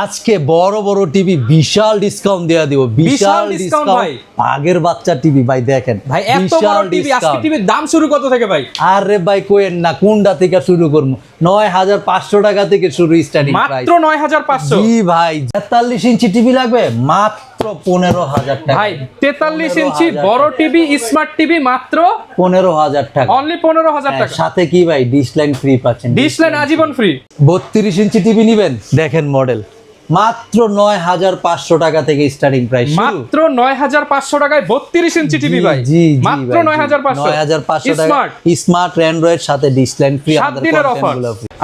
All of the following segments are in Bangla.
আজকে বড় বড় টিভি বিশাল ডিসকাউন্ট দেয়া দিব, বিশাল ডিসকাউন্ট ভাই। আগের বাচ্চা টিভি ভাই দেখেন ভাই, এত বড় টিভি, আজকে টিভির দাম শুরু কত থেকে ভাই? আরে ভাই কোয়েন না, কোনটা থেকে শুরু করব? ৯৫০০ টাকা থেকে শুরু স্টার্টিং প্রাইস। মাত্র ৯৫০০? জি ভাই, ৪৩ ইঞ্চি টিভি লাগবে মাত্র ১৫,০০০ টাকা। ভাই ৪৩ ইঞ্চি বড় টিভি, স্মার্ট টিভি মাত্র ১৫,০০০ টাকা। অনলি ১৫,০০০ টাকা। সাথে কি ভাই ডিশ লাইন ফ্রি পাচ্ছেন। ডিশ লাইন আজীবন ফ্রি। ৩২ ইঞ্চি টিভি নেবেন, দেখেন মডেল মাত্র ৯৫০০ টাকা থেকে স্টার্টিং প্রাইস। মাত্র ৯৫০০ টাকায় ৩২ ইঞ্চি টিভি ভাই। মাত্র ৯৫০০ টাকা। স্মার্ট অ্যান্ড্রয়েড সাথে ডিশ লাইন ফ্রি। 7 দিনের অফার।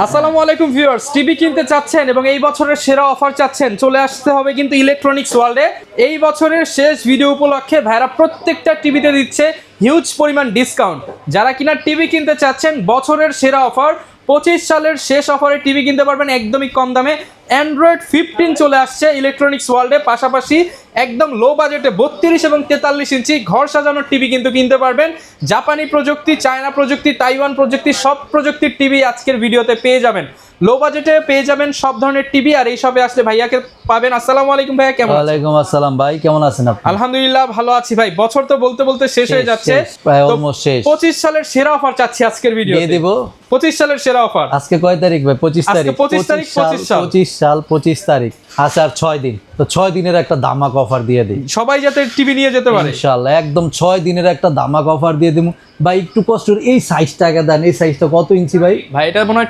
আসসালামু আলাইকুম ভিউয়ার্স, টিভি কিনতে চাচ্ছেন এবং এই বছরের সেরা অফার চাচ্ছেন, চলে আসতে হবে কিন্তু ইলেকট্রনিক্স ওয়ার্ল্ডে। এই বছরের শেষ ভিডিও উপলক্ষে ভাইরা প্রত্যেকটা টিভিতে দিচ্ছে হিউজ পরিমাণ ডিসকাউন্ট। যারা কিনা টিভি কিনতে চাচ্ছেন, বছরের সেরা অফার 25 সালের শেষ অফারে টিভি কিনতে পারবেন একদমই কম দামে। অ্যান্ড্রয়েড 15 চলে আসছে ইলেকট্রনিক্স ওয়ার্ল্ডে, পাশাপাশি একদম লো বাজেটে 32 এবং 43 ইঞ্চি ঘর সাজানোর টিভি কিন্তু কিনতে পারবেন। জাপানি প্রযুক্তি, চায়না প্রযুক্তি, তাইওয়ান প্রযুক্তি, সব প্রযুক্তির টিভি আজকের ভিডিওতে পেয়ে যাবেন। লো বাজেটে পেয়ে যাবেন সব ধরনের টিভি, আর এই সবে আসলে ভাইয়াকে পাবেন। আসসালামু আলাইকুম ভাইয়া, কেমন আছেন? ওয়ালাইকুম আসসালাম ভাই, কেমন আছেন আপনি? আলহামদুলিল্লাহ ভালো আছি ভাই। বছর তো বলতে বলতে শেষ হয়ে যাচ্ছে, প্রায় অলমোস্ট শেষ। 25 সালের সেরা অফার চাচ্ছি আজকের ভিডিওতে দিয়ে দেব। 25 সালের সেরা অফার। আজকে কয় তারিখ ভাই? 25 তারিখ। 25 তারিখ, 25 তারিখ। আচ্ছা, আর 6 দিন তো 6 দিনের একটা ধামাক অফার দিয়ে দিই, সবাই যাতে টিভি নিয়ে যেতে পারে ইনশাআল্লাহ। একদম 6 দিনের একটা ধামাক অফার দিয়ে দেবো ভাই। একটু কষ্ট, এই সাইজটাকে দেন। এই সাইজটা কত ইঞ্চি ভাই? ভাই এটা মনে হয়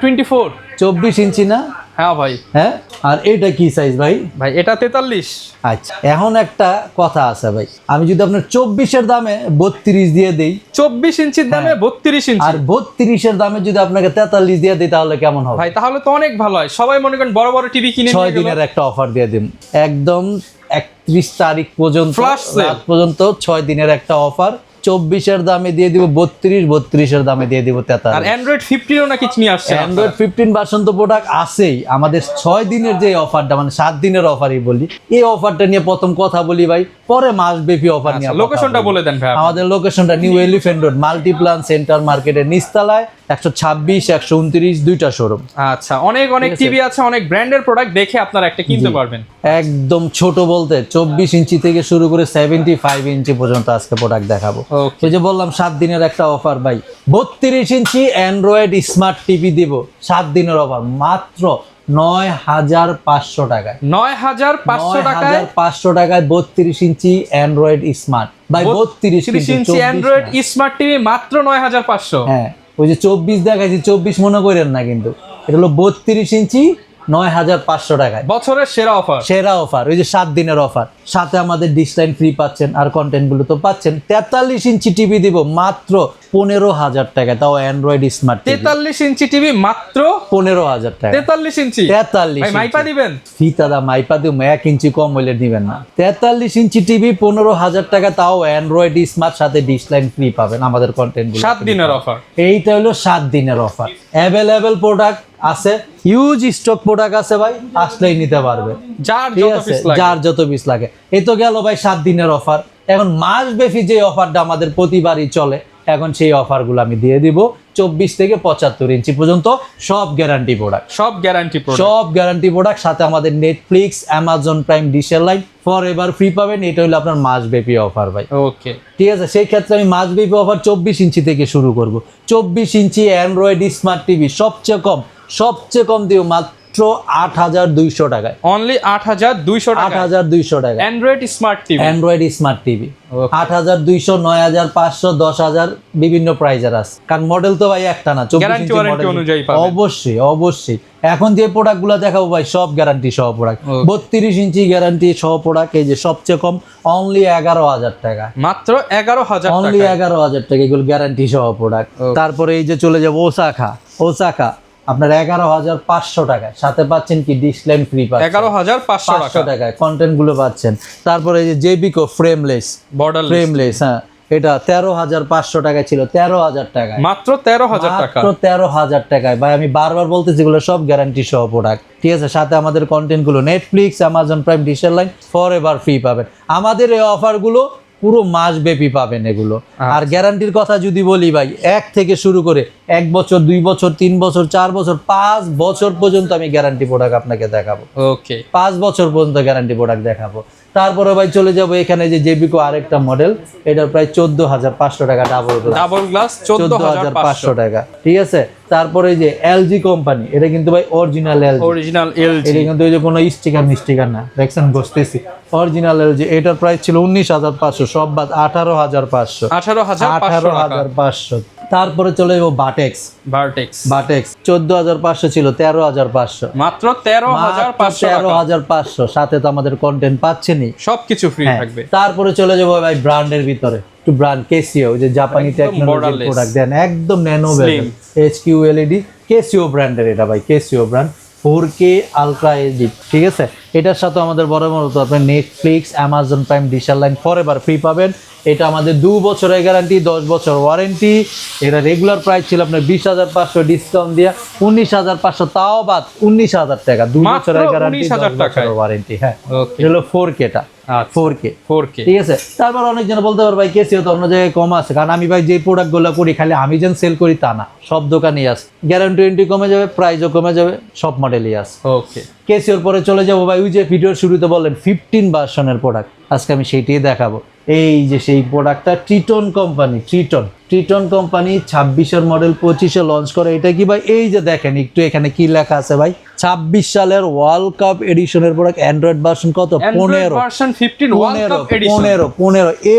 24 ইঞ্চি না? হ্যাঁ ভাই। হ্যাঁ, আর এটা কি সাইজ ভাই? ভাই এটা 43। আচ্ছা, এখন একটা কথা আছে ভাই, আমি যদি আপনার 24-এর দামে 32 দিয়ে দেই, 24 ইঞ্চির দামে 32 ইঞ্চি, আর 32-এর দামে যদি আপনাকে 43 দিয়ে দেই, তাহলে কেমন হবে ভাই? তাহলে তো অনেক ভালো হয়। সবাই মনে করেন বড় বড় টিভি কিনে 6 দিনের একটা অফার দিয়ে দিন, একদম 31 তারিখ পর্যন্ত, রাত পর্যন্ত 6 দিনের একটা অফার। 24-এর দামে দিয়ে দিব 32, 32-এর দামে দিয়ে দিব 43। আর অ্যান্ড্রয়েড 15ও নাকি নিয়ে আসছে। অ্যান্ড্রয়েড 15 ভার্সন তো প্রোডাক্ট আছেই। আমাদের 6 দিনের যে অফারটা, মানে 7 দিনের অফারই বলি, এই অফারটা নিয়ে প্রথম কথা বলি ভাই, পরে মাসব্যাপী অফার নিয়ে। লোকেশনটা বলে দেন ভাই। আমাদের লোকেশনটা new elephant road, Multiplan centre মার্কেটের নিচতলায়, 126, 129 দুইটা শোরুম। আচ্ছা, অনেক অনেক টিভি আছে, অনেক ব্র্যান্ডের প্রোডাক্ট দেখে আপনারা একটা কিনতে পারবেন। একদম ছোট বলতে 24 ইঞ্চি থেকে শুরু করে 75 ইঞ্চি পর্যন্ত আজকে প্রোডাক্ট দেখাবো। ওই যে বললাম 7 দিনের একটা অফার ভাই, 32 ইঞ্চি অ্যান্ড্রয়েড স্মার্ট টিভি দিব 7 দিনের অফার মাত্র ৯৫০০ টাকায়। ৯৫০০ টাকায়, ৫০০ টাকায় 32 ইঞ্চি অ্যান্ড্রয়েড স্মার্ট ভাই। 32 ইঞ্চি অ্যান্ড্রয়েড স্মার্ট টিভি মাত্র ৯৫০০। হ্যাঁ, ওই যে 24 দেখাইছি, 24 মনে করেন না, কিন্তু এটা হলো 32 ইঞ্চি ৯৫০০ টাকায়। বছরের সেরা অফার, সেরা অফার। ওই যে 7 দিনের অফার, সাথে আমাদের ডিশ লাইন ফ্রি পাচ্ছেন, আর কন্টেন্ট গুলো তো পাচ্ছেন। 43 ইঞ্চি টিভি দিব মাত্র 15,০০০ টাকা, তাও অ্যান্ড্রয়েড স্মার্ট। 43 ইঞ্চি টিভি মাত্র 15,০০০ টাকা। 43 ইঞ্চি, 43 ভাই মাইপা দিবেন? ফিতাদা মাইপা দিব, 1 ইঞ্চি কম হইলে দিবেন না। 43 ইঞ্চি টিভি 15,০০০ টাকা, তাও অ্যান্ড্রয়েড স্মার্ট, সাথে ডিশ লাইন ফ্রি পাবেন আমাদের কন্টেন্ট গুলো। 7 দিনের অফার। এইটা হলো 7 দিনের অফার। অ্যাভেলেবেল প্রোডাক্ট আছে, হিউজ স্টক প্রোডাক্ট আছে ভাই, আসলেই নিতে পারবে, যার যত পিস লাগে। এই তো গেল ভাই 7 দিনের অফার। এখন মাসব্যাপী যে অফারটা আমাদের প্রতিবারই চলে, এখন সেই অফারগুলো আমি দিয়ে দিব। 24 থেকে 75 ইঞ্চি পর্যন্ত সব গ্যারান্টি প্রোডাক্ট, সব গ্যারান্টি প্রোডাক্ট। সাথে আমাদের নেটফ্লিক্স, অ্যামাজন প্রাইম, ডিশের লাইন ফর এভার ফ্রি পাবেন। এটা হলো আপনার মাসব্যাপী অফার ভাই। ওকে, ঠিক আছে। সেই ক্ষেত্রে আমি মাসব্যাপী অফার 24 ইঞ্চি থেকে শুরু করব। 24 ইঞ্চি অ্যান্ড্রয়েড স্মার্ট টিভি সবচেয়ে কম দিও মাত্র ৮২০০ টাকায়। অনলি ৮২০০ টাকা। ৮২০০ টাকা অ্যান্ড্রয়েড স্মার্ট টিভি ৮২০০, ৯৫০০, ১০,০০০ বিভিন্ন প্রাইজের আছে। কারণ মডেল তো ভাই একটা না, 24 ইঞ্চি মডেল। অবশ্যই এখন যে প্রোডাক্টগুলো দেখাবো ভাই, সব গ্যারান্টি সহ প্রোডাক্ট। 32 ইঞ্চি গ্যারান্টি সহ প্রোডাক্ট। এই যে সবচেয়ে কম অনলি ১১,০০০ টাকা, মাত্র ১১,০০০ টাকা, অনলি ১১,০০০ টাকা, এগুলো গ্যারান্টি সহ প্রোডাক্ট। তারপরে এই যে চলে যাবো ওসাকা, আপনার ১১,৫০০ টাকায়, সাথে পাচ্ছেন কি ডিশ লাইন ফ্রি পাচ্ছেন ১১,৫০০ টাকায়, কন্টেন্ট গুলো পাচ্ছেন। তারপরে এই যে জেবিকো ফ্রেমলেস, হ্যাঁ, এটা ১৩,৫০০ টাকা ছিল, ১৩,০০০ টাকায়, মাত্র ১৩,০০০ টাকা, মাত্র ১৩,০০০ টাকায় ভাই। আমি বারবার বলতেছি, এগুলো সব গ্যারান্টি সহ প্রোডাক্ট। ঠিক আছে। সাথে আমাদের কন্টেন্ট গুলো নেটফ্লিক্স, অ্যামাজন প্রাইম, ডিশের লাইন ফর এভার ফ্রি পাবেন। আমাদের এই অফার গুলো পুরো মাস ব্যাপী পাবেন এগুলো। আর গ্যারান্টির কথা যদি বলি ভাই, 1 থেকে শুরু করে 1 বছর, 2 বছর, 3 বছর, 4 বছর, 5 বছর পর্যন্ত আমি গ্যারান্টি প্রোডাক্ট আপনাকে দেখাবো। ওকে, 5 বছর পর্যন্ত গ্যারান্টি প্রোডাক্ট দেখাবো। তারপরে ভাই চলে যাবো এখানে যে জেবিকো আরেকটা মডেল, এটার প্রায় 14,500 টাকা ডাবল গ্লাস 14,500 টাকা, ঠিক আছে। তারপরে যে এলজি কোম্পানি, এটা কিন্তু ভাই অরিজিনাল এলজি, এটা কিন্তু ওই যে কোনো স্টিকার না, দেখছেন বসতেছি, অরিজিনাল এলজি। এটার প্রাইস ছিল 19,500, সব বাদ 18,500। 18,500। তারপরে চলে যাবো বাটেক্স 14,500 ছিল 13,500, মাত্র 13,500, সাথে তো আমাদের কন্টেন্ট পাচ্ছেনই, সবকিছু ফ্রি থাকবে। তারপরে চলে যাবো ভাই ব্র্যান্ডের ভিতরে, একটু ব্র্যান্ড কেসিও, যে জাপানি টেকনোলজি প্রোডাক্ট দেন, একদম ন্যানো বেজেল, এইচকিউ এলইডি, কেসিও ব্র্যান্ডের এটা ভাই, Casio brand, 4K ultra HD, ঠিক আছে। এটার সাথে আমাদের বড় মতো আপনি নেটফ্লিক্স, অ্যামাজন প্রাইম, ডিশার লাইন ফরএভার ফ্রি পাবেন। এটা আমাদের 2 বছরের গ্যারান্টি, 10 বছর ওয়ারেন্টি। এটা রেগুলার প্রাইস ছিল আপনার 20,500, ডিসকাউন্ট দিয়ে 19,500, তাও বাদ 19,000 টাকা, 2 বছরের গ্যারান্টি, 10 বছরের ওয়ারেন্টি। হ্যাঁ, এটা হলো 4Kটা, 4K, ঠিক আছে। তারপর অনেকজন বলতে পারবে ভাই কেসিও তো অন্য জায়গায় কম আছে, কারণ আমি ভাই যে প্রোডাক্টগুলো করি খালি আমি যেন সেল করি তা না, সব দোকানেই আছে, গ্যারান্টি কমে যাবে, প্রাইসও কমে যাবে, সব মডেলই আছে। ওকে, কেসিওর পরে চলে যাবো ভাই, ওই যে ভিডিওর শুরুতে বললেন 15 ভার্সনের প্রোডাক্ট, আজকে আমি সেইটাই দেখাবো। এই যে সেই প্রোডাক্টটা ট্রিটন কোম্পানি, ট্রিটন কোম্পানি 26-এর মডেল 25-এ লঞ্চ করে। এটা কি ভাই, এই যে দেখেন একটু এখানে কি লেখা আছে ভাই, 26 সালের ওয়ার্ল্ড কাপ এডিশনের প্রোডাক্ট, অ্যান্ড্রয়েড ভার্সন কত, 15 A+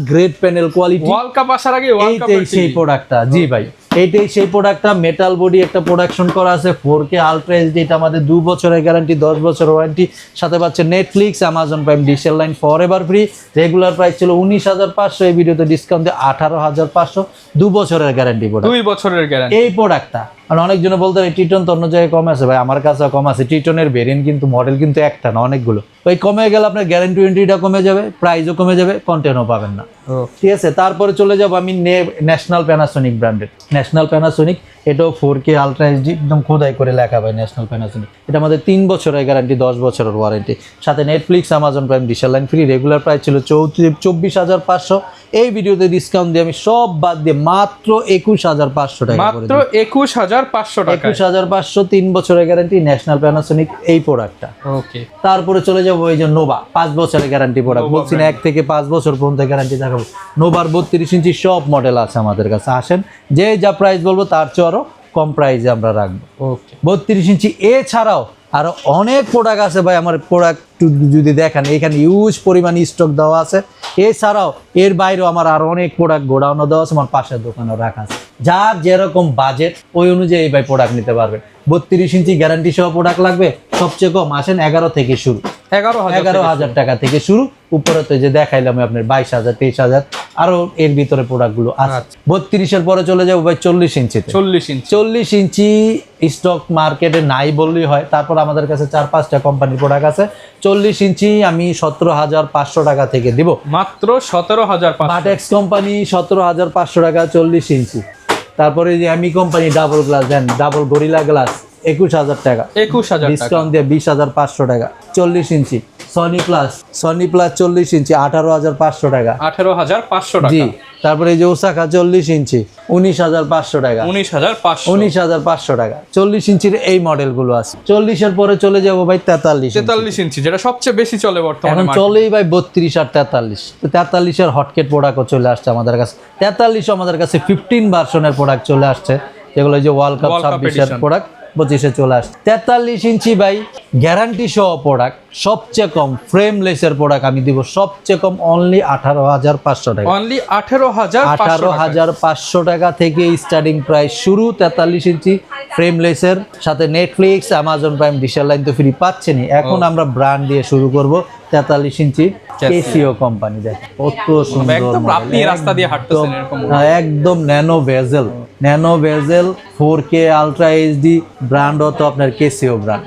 grade panel quality, world cup আসার আগে এইটাই সেই প্রোডাক্টটা। জি ভাই, এইটাই সেই প্রোডাক্টটা, মেটাল বডি একটা প্রোডাকশন করা আছে, 4K আলট্রা এইচডি, এটা আমাদের 2 বছরের গ্যারান্টি, 10 বছর ওয়ারেন্টি, সাথে পাচ্ছে নেটফ্লিক্স, অ্যামাজন প্রাইম, ডিশার line forever free. Regular price ছিল 19,500, এই ভিডিওতে ডিসকাউন্ট দিয়ে 18,500, 2 বছরের গ্যারান্টি প্রোডাক্ট, 2 বছরের গ্যারান্টি এই প্রোডাক্টটা। আর অনেকজনে বলতে পারে ট্রিটন তো অন্য জায়গায় কম আছে, ভাই আমার কাছেও কম আছে। ট্রিটনের ভেরিয়েন্ট কিন্তু মডেল কিন্তু একটা না, অনেকগুলো। ওই কমে গেলে আপনার গ্যারান্টি ওয়ারেন্টিটা কমে যাবে, প্রাইসও কমে যাবে, কন্টেন্টও পাবেন না, ঠিক আছে। তারপরে চলে যাব আমি ন্যাশনাল প্যানাসোনিক ব্র্যান্ডের, ন্যাশনাল প্যানাসোনিক, এটাও 4K আলট্রা এইচডি, একদম খোদাই করে লেখা ভাই ন্যাশনাল প্যানাসোনিক। এটা আমাদের 3 বছরের গ্যারান্টি, 10 বছরের ওয়ারেন্টি, সাথে নেটফ্লিক্স, অ্যামাজন প্রাইম, ডিশার লাইন ফ্রি। রেগুলার প্রাইস ছিল 24,500, এই ভিডিওতে ডিসকাউন্ট দিয়ে আমি সব বাদ দিয়ে মাত্র 21,500 টাকা, মাত্র 21,500 টাকা, 21,500, 3 বছরের গ্যারান্টি, ন্যাশনাল প্যানাসোনিক এই প্রোডাক্টটা। ওকে, তারপরে চলে যাবো ওই যে নোভা, 5 বছরের গ্যারান্টি প্রোডাক্ট, বলছি না 1 থেকে 5 বছর পর্যন্ত গ্যারান্টি দেখাবো। নোভার 32 ইঞ্চি সব মডেল আছে আমাদের কাছে, আসেন, যে যা প্রাইস বলবো তার চেয়ে আরো কম প্রাইসে আমরা রাখবো। ওকে, 32 ইঞ্চি এছাড়াও আরো অনেক প্রোডাক্ট আছে ভাই, আমার প্রোডাক্ট যদি দেখেন এখানে ইউজ পরিমাণ স্টক দেওয়া আছে। এছাড়াও এর বাইরেও আমার আরো অনেক প্রোডাক্ট গোডাউনও দেওয়া আছে, আমার পাশের দোকানেও রাখা আছে। যার যেরকম বাজেট ওই অনুযায়ী ভাই প্রোডাক্ট নিতে পারবে। 32 ইঞ্চি গ্যারান্টি সহ প্রোডাক্ট লাগবে, সবচেয়ে কম আসেন 11 থেকে শুরু, 11,000 টাকা থেকে শুরু। উপরে তো যে দেখাইলাম আপনার 22,000, 23,000, আরো এর ভিতরে প্রোডাক্টগুলো আছে। 32-এর পরে চলে যাবো ভাই 40 ইঞ্চিতে। 40 ইঞ্চি স্টক মার্কেটে নাই বললেই হয়। তারপর আমাদের কাছে 4-5টা কোম্পানির প্রোডাক্ট আছে। 40 ইঞ্চি আমি 17,500 টাকা থেকে দিব, মাত্র 17,500। বাটেক্স কোম্পানি 17,500 টাকা 40 ইঞ্চি। তারপরে যে আমি কোম্পানি ডাবল গ্লাস দেন, ডাবল গরিলা গ্লাস 21,000 টাকা, 21,000 ডিসকাউন্ট দিয়ে 20,500 টাকা। 40 ইঞ্চি সনি প্লাস 40 ইঞ্চি 18,500 টাকা, 18,500 টাকা। জি। তারপরে এই যে ওসাকা 40 ইঞ্চি 19,500 টাকা, 19,500 টাকা। 40 ইঞ্চির এই মডেলগুলো আছে। 40-এর পরে চলে যাবো ভাই 43 ইঞ্চি, যেটা সবচেয়ে বেশি চলে বর্তমানে। এখন চলেই ভাই 32 আর 43। 43-এর হটকেট প্রোডাক্টও চলে আসছে আমাদের কাছে। 43 আমাদের কাছে 15 ভার্সনের প্রোডাক্ট চলে আসছে, যেগুলো যে ওয়ার্ল্ড কাপ 26-এর প্রোডাক্ট 25-এ চলে আসছে। 43 ইঞ্চি ভাই গ্যারান্টি সহ প্রোডাক্ট, সবচেয়ে কম ফ্রেমলেসের প্রোডাক্ট আমি দিব সবচেয়ে কম অনলি 18,500 টাকা, অনলি 18,500 টাকা থেকে স্টার্টিং প্রাইস শুরু। 43 ইঞ্চি ফ্রেমলেসের সাথে নেটফ্লিক্স, অ্যামাজন প্রাইম, ডিশার লাইন তো ফ্রি পাচ্ছেনই। এখন আমরা ব্র্যান্ড দিয়ে শুরু করব। 43 ইঞ্চি কেসিও কোম্পানি, দেখেন কত সুন্দর, একদম আপনি রাস্তা দিয়ে হাঁটতেছেন এরকম, একদম nano bezel 4K ultra HD, ব্র্যান্ডও তো আপনার কেসিও ব্র্যান্ড।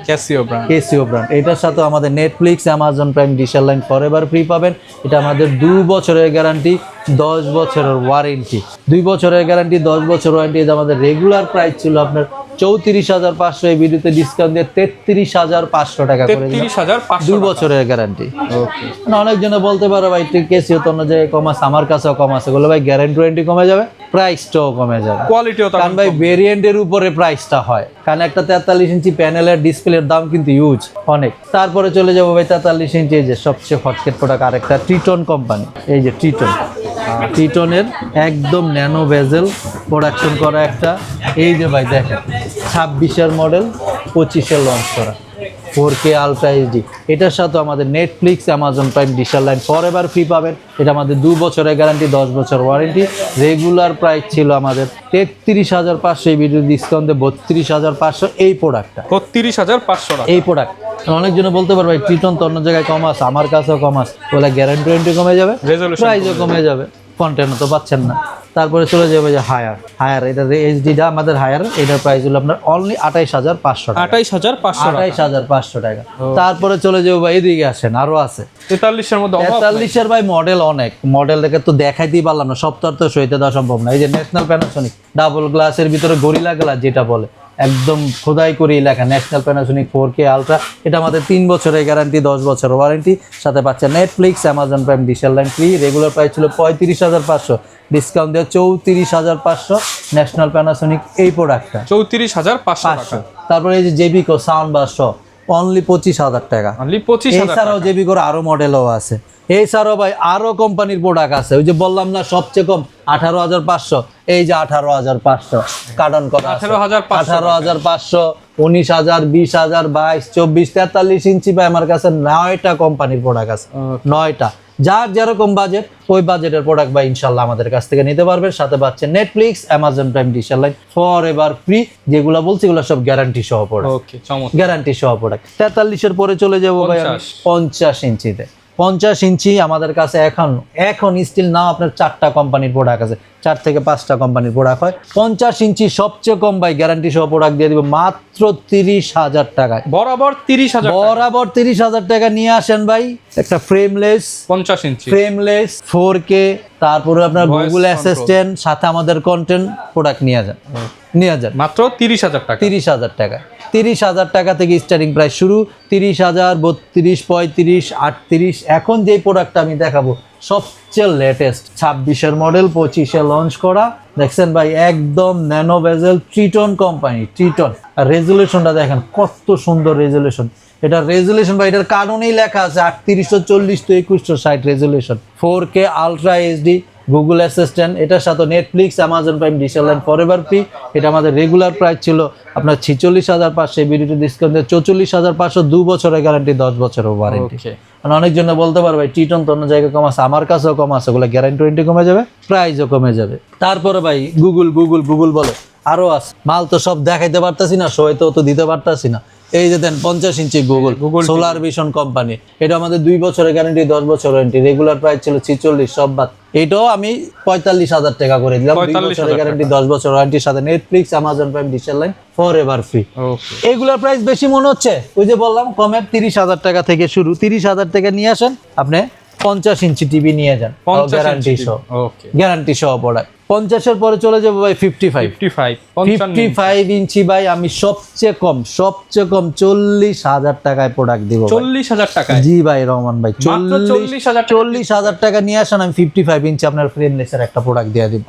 এটার সাথে আমাদের নেটফ্লিক্স, অ্যামাজন প্রাইম, ডিশার লাইন ফরএভার ফ্রি পাবেন। এটা আমাদের 2 বছরের গ্যারান্টি, 10 বছরের ওয়ারেন্টি। 2 বছরের গ্যারান্টি, 10 বছর ওয়ারেন্টি। এটা আমাদের রেগুলার প্রাইস ছিল আপনার 34,500, এই ভিডিওতে ডিসকাউন্ট দিয়ে 33,500 টাকা করে দিলাম। 33,500 2 বছরের গ্যারান্টি। ওকে। অনেকজনে বলতে পারো ভাই কেসিও তো অন্য জায়গায় কম আছে, আমার কাছেও কম আছে, বলে ভাই গ্যারান্টি ওয়ারেন্টি কমে যাবে, প্রাইসটাও কমে যাবে, কোয়ালিটিও কারণ ভাই ভেরিয়েন্টের উপরে প্রাইসটা হয়, কারণ একটা 43 ইঞ্চি প্যানেলের ডিসপ্লের দাম কিন্তু ইউজ অনেক। তারপরে চলে যাবো ভাই 43 ইঞ্চি, এই যে সবচেয়ে হটকেট প্রোডাক্ট আরেকটা ট্রিটন কোম্পানি, এই যে ট্রিটনের একদম ন্যানো বেজেল প্রোডাকশন করা একটা, এই যে ভাই দেখেন 26-এর মডেল, 25-এ লঞ্চ করা, 4K আলট্রা এইচডি। এটার সাথে আমাদের Netflix, Amazon Prime, digital line forever free পাবেন। এটা আমাদের 2 বছরের গ্যারান্টি, 10 বছর ওয়ারেন্টি। রেগুলার প্রাইস ছিল আমাদের 33,500, এই ভিডিও ডিসকাউন্টে 32,500 এই প্রোডাক্টটা, 32,500 টাকা এই প্রোডাক্ট। অনেকজনে বলতে পারবে ভাই ট্রিটন তো অন্য জায়গায় কম আছে, আমার কাছেও কম আছে, বলে গ্যারান্টি ওয়ারেন্টি কমে যাবে, প্রাইসও কমে যাবে, কন্টেন্ট তো পাচ্ছেন না। তারপরে চলে যাবে যে হায়ার, এটা এইচডিটা আমাদের হায়ার, এটার প্রাইস হলো আপনার অনলি 28,500 টাকা, 28,500 টাকা। তারপরে চলে যাবো ভাই, এদিকে আসেন, আরো আছে 43-এর মধ্যে। 43-এর ভাই মডেল অনেক, মডেল দেখে তো দেখাইতেই পারলাম না, সব তো সইতে দেওয়া সম্ভব না। এই যে ন্যাশনাল প্যানাসোনিক ডাবল গ্লাসের ভিতরে গরিলা গ্লাস যেটা বলে, একদম খোদাই করে লেখা ন্যাশনাল প্যানাসোনিক 4K আলট্রা। এটা আমাদের 3 বছরের গ্যারান্টি, 10 বছর ওয়ারেন্টি, সাথে পাচ্ছে Netflix, Amazon Prime, digital line free. Regular price ছিল 35,500, ডিসকাউন্ট দিয়ে 34,500 ন্যাশনাল প্যানাসোনিক এই প্রোডাক্টটা, 34,500 টাকা। তারপরে এই যে জেবিকো সাউন্ড বার অনলি 25,000 টাকা। এছাড়াও জেবিকোর আরো মডেলও আছে, এছাড়াও ভাই আরো কোম্পানির প্রোডাক্ট আছে, ওই যে বললাম না সবচেয়ে কম 18,500, এই যে 18,500 কার্টন করা 18,500, 19,000, 20,000, 22, 24, 43 ইঞ্চি ভাই আমার কাছে 9টা কোম্পানির প্রোডাক্ট আছে, 9টা। যার যেরকম বাজেট, ওই বাজেটের প্রোডাক্ট ভাই ইনশাল্লাহ আমাদের কাছ থেকে নিতে পারবেন। সাথে পাচ্ছেন Netflix, Amazon Prime, digital line forever free, যেগুলো বলছি এগুলো সব গ্যারান্টি সহ প্রোডাক্ট, ওকে, চমৎকার, গ্যারান্টি সহ প্রোডাক্ট। 43-এর পরে চলে যাবো ভাই 50 ইঞ্চিতে। 50 ইঞ্চি আমাদের কাছে এখন স্টিল নাও আপনার 4টা কোম্পানির প্রোডাক্ট আছে, 4 থেকে 5টা কোম্পানির প্রোডাক্ট হয়। 50 ইঞ্চি সবচেয়ে কম ভাই গ্যারান্টি সহ প্রোডাক্ট দিয়ে দিব মাত্র 30,000 টাকায়, বরাবর 30,000 টাকা নিয়ে আসেন ভাই। একটা ফ্রেমলেস 50 ইঞ্চি, ফ্রেমলেস 4K, তারপরে আপনার গুগল অ্যাসিস্ট্যান্ট, সাথে আমাদের কন্টেন্ট প্রোডাক্ট নিয়ে যান মাত্র 30,000 টাকা। 30,000 টাকা, 30,000 টাকা থেকে স্টার্টিং প্রাইস শুরু, 30,000, 32, 35, 38। এখন যেই প্রোডাক্টটা আমি দেখাবো সবচেয়ে লেটেস্ট, 26-এর মডেল, 25-এ লঞ্চ করা, দেখছেন ভাই একদম nano bezel, Triton company, Triton. আর রেজুলেশনটা দেখেন কত সুন্দর রেজুলেশন, এটা রেজুলেশন ভাই এটার কারণেই লেখা আছে 3840 to 2160 resolution, 4K ultra HD, Google assistant, এটার সাথে Netflix, Amazon Prime, digital line forever free. এটা আমাদের রেগুলার প্রাইস ছিল আপনার 46,500, এই ভিডিওটি ডিসকাউন্ট দিয়ে 44,500, 2 বছরের গ্যারান্টি, 10 বছরের ওয়ারেন্টি। অনেকজন বলতে পারবে ট্রিটন তো অন্য জায়গায় কম আছে, আমার কাছেও কম আছে, ওগুলো গ্যারান্টি ওয়ারেন্টি কমে যাবে, প্রাইসও কমে যাবে। তারপরে ভাই গুগল বলে আরো আছে, মাল তো সব দেখাইতে পারতাছি না, সবাই তো দিতে পারতাছি না। এই যে দেন 50 ইঞ্চি গুগল সোলার ভিশন কোম্পানি, এটা আমাদের 2 বছরের গ্যারান্টি, 10 বছর ওয়ারেন্টি। রেগুলার প্রাইস ছিল 46, সব বাদ, এটাও আমি 45,000 টাকা করে দিলাম, 2 বছরের গ্যারান্টি, 10 বছর ওয়ারেন্টি, সাথে Netflix, Amazon Prime, digital line forever free. এগুলোর প্রাইস বেশি মনে হচ্ছে, ওই যে বললাম কমের 30,000 টাকা থেকে শুরু, 30,000 টাকা নিয়ে আসেন আপনি 50 ইঞ্চি টিভি নিয়ে যান, গ্যারান্টি সহ প্রোডাক্ট। 50-এর পরে চলে যাবো ভাই 55 ইঞ্চি ভাই, আমি সবচেয়ে কম 40,000 টাকায় প্রোডাক্ট দিব। 40,000 টাকা? জি ভাই রহমান ভাই, 40,000 টাকা নিয়ে আসেন, আমি 55 ইঞ্চি আপনার ফ্রেমলেসের একটা প্রোডাক্ট দিয়ে দিব।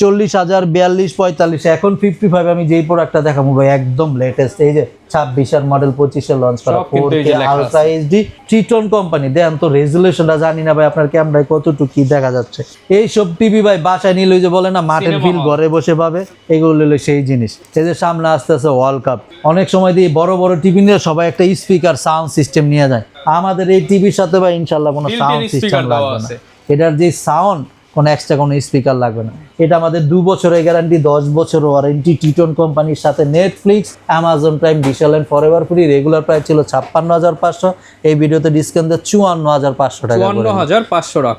40,000, 42, 45। এখন 55 আমি যেই প্রোডাক্টটা দেখাবো ভাই একদম লেটেস্ট, এই যে 26-এর মডেল, 25-এ লঞ্চ করা, 4K ultra HD, Triton company. দেন তো রেজুলেশনটা জানি না ভাই আপনার ক্যামেরায় কতটুকু কি দেখা যাচ্ছে। এই সব টিভি ভাই বাসায় নিলে যে বলে না মাঠের ফিল ঘরে বসে পাবে, এগুলো হলো সেই জিনিস। এই যে সামনে আসতে আছে ওয়ার্ল্ড কাপ, অনেক সময় দিয়ে বড় টিভি নিয়ে সবাই একটা স্পিকার সাউন্ড সিস্টেম নিয়ে যায়, আমাদের এই টিভির সাথে ভাই ইনশাল্লাহ কোনো সাউন্ড সিস্টেম লাগবে না, এটার যে সাউন্ড কোনো এক্সট্রা কোনো স্পিকার লাগবে না। এটা আমাদের 2 বছরের গ্যারান্টি, 10 বছর ওয়ারেন্টি, ট্রিটন কোম্পানির সাথে Netflix, Amazon Prime, digital line forever free. Regular price ছিল 56,500, এই ভিডিওতে ডিসকাউন্ট দিয়ে 54,500 টাকা, 54,500 টাকা।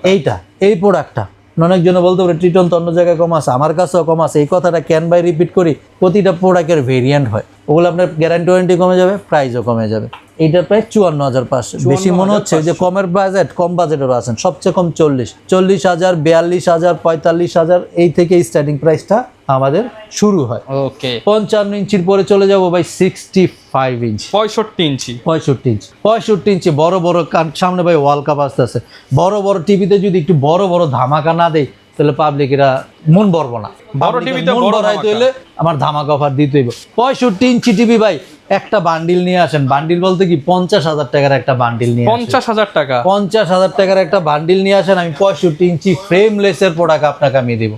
এই প্রোডাক্টটা অনেকজনে বলতে পারে ট্রিটন তো অন্য জায়গায় কম আছে, আমার কাছেও কম আছে। এই কথাটা কেন ভাই রিপিট করি, প্রতিটা প্রোডাক্টের ভেরিয়েন্ট হয়, ওগুলো আপনার গ্যারান্টি ওয়ারেন্টি কমে যাবে, প্রাইসও কমে যাবে। এইটার প্রায় 54,500। বেশি মনে হচ্ছে যে কমের বাজেট, কম বাজেটেরও আছেন, সবচেয়ে কম 40,000, 42,000, 45,000 এই থেকে স্টার্টিং প্রাইসটা আমাদের শুরু হয়। ওকে 55 ইঞ্চির পরে চলে যাব ভাই 65 ইঞ্চি, 65 ইঞ্চি, 65 ইঞ্চি বড় বড়, সামনে ভাই ওয়ার্ল্ড কাপ আসতেছে, বড় বড় টিভিতে যদি একটু বড় বড় ধামাকা না দেয় তাহলে পাবলিকেরা মন ভরবো না। বড় টিভিতে মন ভরাইতে হইলে আমার ধামাকা অফার দিতে হইব। 65 ইঞ্চি টিভি ভাই, একটা বান্ডিল নিয়ে আসেন। বান্ডিল বলতে কি 50,000 টাকার একটা বান্ডিল নিয়ে আসেন। 50,000 টাকা, 50,000 টাকার একটা বান্ডিল নিয়ে আসেন, আমি 65 ইঞ্চি ফ্রেমলেসের প্রোডাক্ট আপনাকে আমি দেবো।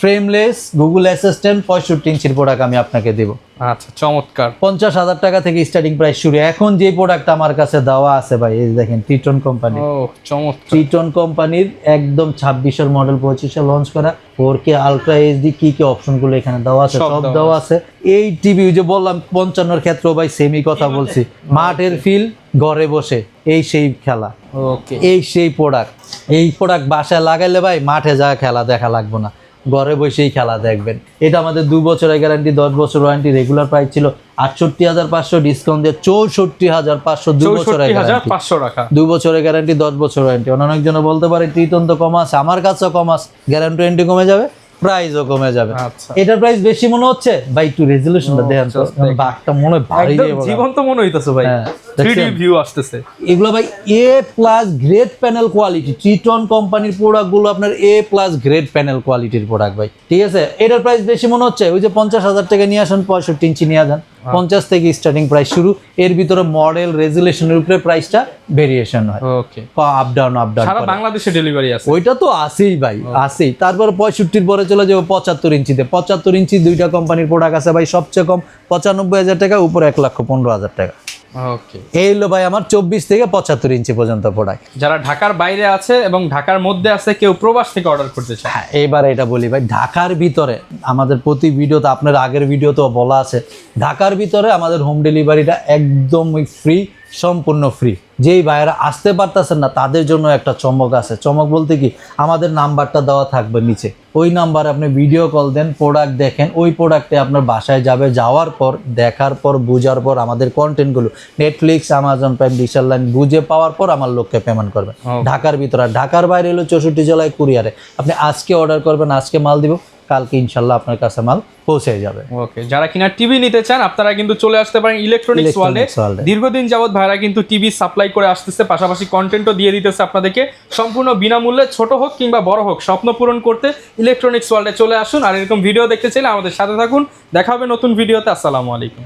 ফ্রেমলেস গুগল অ্যাসিস্ট্যান্ট 65 ইঞ্চির প্রোডাক্ট আমি আপনাকে দেবো। আচ্ছা চমৎকার। 50,000 টাকা থেকে স্টার্টিং প্রাইস শুরু। এখন যে প্রোডাক্ট আমার কাছে দেওয়া আছে ভাই, এই দেখেন ট্রিটন কোম্পানি, ও চমৎকার। ট্রিটন কোম্পানির একদম 26-এর মডেল 25-এ লঞ্চ করা 4K আলট্রা এইচডি কি কি অপশনগুলো এখানে দেওয়া আছে সব দেওয়া আছে। এই টিভি যে বললাম 55-এর ক্ষেত্রেও ভাই সেমই কথা বলছি, মাঠের ফিল, ঘরে বসে এই সেই খেলা, ওকে এই সেই প্রোডাক্ট। এই প্রোডাক্ট বাসায় লাগাইলে ভাই মাঠে যা খেলা দেখা লাগবে না, ঘরে বসেই খেলা দেখবেন। এটা আমাদের 2 বছরের গ্যারান্টি, 10 বছর ওয়ারেন্টি। রেগুলার প্রাইস ছিল 68,500, ডিসকাউন্ট দিয়ে 64,500, 2 বছরের গ্যারান্টি, 64,500 টাকা, 2 বছরের গ্যারান্টি, 10 বছর ওয়ারেন্টি। অনেকজন বলতে পারে ট্রিটন তো কম আছে, আমার কাছেও কম আছে, গ্যারান্টি ওয়ারেন্টি কমে যাবে, প্রাইসও কমে যাবে। আচ্ছা এটার প্রাইস বেশি মনে হচ্ছে ভাই, একটু রেজুলেশনটা দেখেন তো, বাঘটা মনে ভারী একদম জীবন্ত মনে হইতাছে ভাই, হ্যাঁ, 3D ভিউ আসতেছে। এগুলো ভাই A+ grade panel quality, Triton কোম্পানির প্রোডাক্টগুলো আপনার A+ গ্রেড প্যানেল কোয়ালিটির প্রোডাক্ট ভাই, ঠিক আছে। এটার প্রাইস বেশি মনে হচ্ছে, ওই যে 50,000 টাকা নিয়ে আসেন, 65 ইঞ্চি নিয়ে যান, 50 থেকে স্টার্টিং প্রাইস শুরু। এর ভিতরে মডেল রেজুলেশনের উপরে প্রাইসটা ভেরিয়েশন হয়, ওকে আপ ডাউন সারা বাংলাদেশে ডেলিভারি আছে। ওইটা তো আছেই ভাই, আছেই। তারপর 65-র পরে চলে যাবো 75 ইঞ্চিতে। 75 ইঞ্চি দুইটা কোম্পানির প্রোডাক্ট আছে ভাই, সবচেয়ে কম 95,000 টাকা, উপরে 1,15,000 টাকা। ওকে এই হলো ভাই আমার 24 থেকে 75 ইঞ্চি পর্যন্ত প্রোডাক্ট। যারা ঢাকার বাইরে আছে এবং ঢাকার মধ্যে আছে, কেউ প্রবাস থেকে অর্ডার করতে চায়, হ্যাঁ, এইবার এটা বলি ভাই, ঢাকার ভিতরে আমাদের প্রতি ভিডিওতে, আপনার আগের ভিডিওতেও বলা আছে, ঢাকার ভিতরে আমাদের হোম ডেলিভারিটা একদমই ফ্রি, সম্পূর্ণ ফ্রি। যেই ভাইয়েরা আসতে পারতেছেন না তাদের জন্য একটা চমক আছে। চমক বলতে কি, আমাদের নাম্বারটা দেওয়া থাকবে নিচে, ওই নাম্বারে আপনি ভিডিও কল দেন, প্রোডাক্ট দেখেন, ওই প্রোডাক্টে আপনার বাসায় যাবে, যাওয়ার পর দেখার পর বোঝার পর আমাদের কন্টেন্টগুলো Netflix, Amazon Prime, digital line বুঝে পাওয়ার পর আমার লোককে পেমেন্ট করবে ঢাকার ভিতরে। আর ঢাকার বাইরে হলো 64 জেলায় কুরিয়ারে। আপনি আজকে অর্ডার করবেন, আজকে মাল দিব, কালকে ইনশাল্লাহ আপনার কাছে মাল পৌঁছে যাবে। ওকে যারা কিনা টিভি নিতে চান আপনারা কিন্তু চলে আসতে পারেন ইলেকট্রনিক্স ওয়ার্ল্ডে। দীর্ঘদিন যাবত ভাইরা কিন্তু টিভি সাপ্লাই করে আসতেছে, পাশাপাশি কন্টেন্টও দিয়ে দিতেছে আপনাদেরকে সম্পূর্ণ বিনামূল্যে। ছোট হোক কিংবা বড় হোক, স্বপ্ন পূরণ করতে ইলেকট্রনিক্স ওয়ার্ল্ডে চলে আসুন। আর এরকম ভিডিও দেখতে চাইলে আমাদের সাথে থাকুন। দেখা হবে নতুন ভিডিওতে। আসসালামু আলাইকুম।